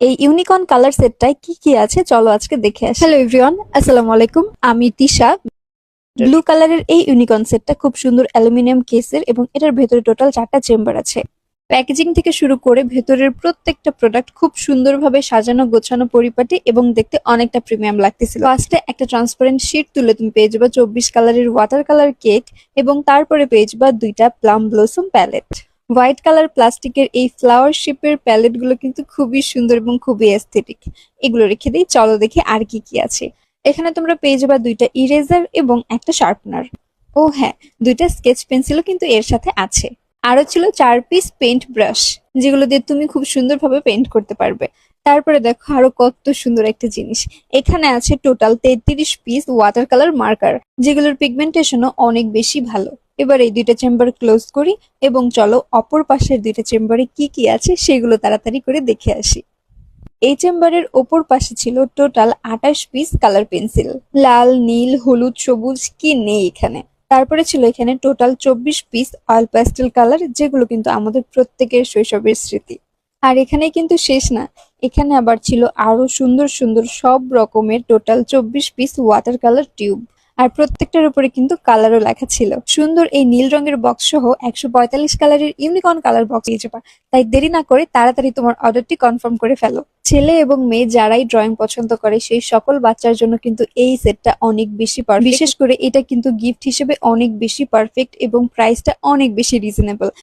এই unicorn colour সেটটায় কি কি আছে চলো আজকে দেখে আসি। হ্যালো এভরিওয়ান, আসসালামু আলাইকুম। আমি তিশা। ব্লু কালারের এই ইউনিকর্ন সেটটা খুব সুন্দর অ্যালুমিনিয়াম কেসের এবং এটার ভেতরে টোটাল 4টা চেম্বার আছে। প্যাকেজিং থেকে শুরু করে ভেতরের প্রত্যেকটা প্রোডাক্ট খুব সুন্দরভাবে সাজানো গোছানো পরিপাটি এবং দেখতে অনেকটা প্রিমিয়াম লাগতেছিল। ফার্স্টে একটা ট্রান্সপারেন্ট শিট তুলে তুমি পেয়ে যাবে 24 কালারের ওয়াটার কালার কেক এবং তারপরে পেয়ে যাবে 2টা plum blossom palette. White colour প্লাস্টিকের এই ফ্লাওয়ার শেপের প্যালেট গুলো কিন্তু খুবই সুন্দর এবং খুবই এস্থেটিক। এগুলো রেখে দিই, চলো দেখি আর কি কি আছে। এখানে তোমরা পেয়ে যাবে 2টা ইরেজার এবং একটা শার্পনার। ও হ্যাঁ, 2টা স্কেচ পেন্সিলও কিন্তু এর সাথে আছে। আরো ছিল 4 পিস পেইন্ট ব্রাশ, যেগুলো দিয়ে তুমি খুব সুন্দরভাবে পেইন্ট করতে পারবে। তারপরে দেখো আরো কত সুন্দর একটা জিনিস। এখানে আছে total 33 piece water colour marker, যেগুলোর পিগমেন্টেশনও অনেক বেশি ভালো। এবার এই 2টা চেম্বার ক্লোজ করি এবং চলো অপর পাশের 2টা চেম্বারে কি কি আছে সেগুলো তাড়াতাড়ি করে দেখে আসি। এই চেম্বারের ওপর পাশে ছিল টোটাল 28 পিস কালার পেন্সিল। লাল, নীল, হলুদ, সবুজ কি নেই এখানে। তারপরে ছিল এখানে total 24 piece oil pastel colour, যেগুলো কিন্তু আমাদের প্রত্যেকের শৈশবের স্মৃতি। আর এখানে কিন্তু শেষ না, এখানে আবার ছিল আরো সুন্দর সুন্দর সব রকমের total 24 piece water colour tube. আর প্রত্যেকটার উপরে কিন্তু কালারও লেখা ছিল। সুন্দর এই নীল রঙের বক্স সহ 145 কালারের ইউনিকর্ন কালার বক্স পেয়ে যাবা। তাই দেরি না করে তাড়াতাড়ি তোমার অর্ডারটি কনফার্ম করে ফেলো। ছেলে এবং মেয়ে যারাই ড্রয়িং পছন্দ করে সেই সকল বাচ্চার জন্য কিন্তু এই সেটটা অনেক বেশি পারফেক্ট। বিশেষ করে এটা কিন্তু গিফট হিসেবে অনেক বেশি পারফেক্ট এবং প্রাইসটা অনেক বেশি রিজনেবল।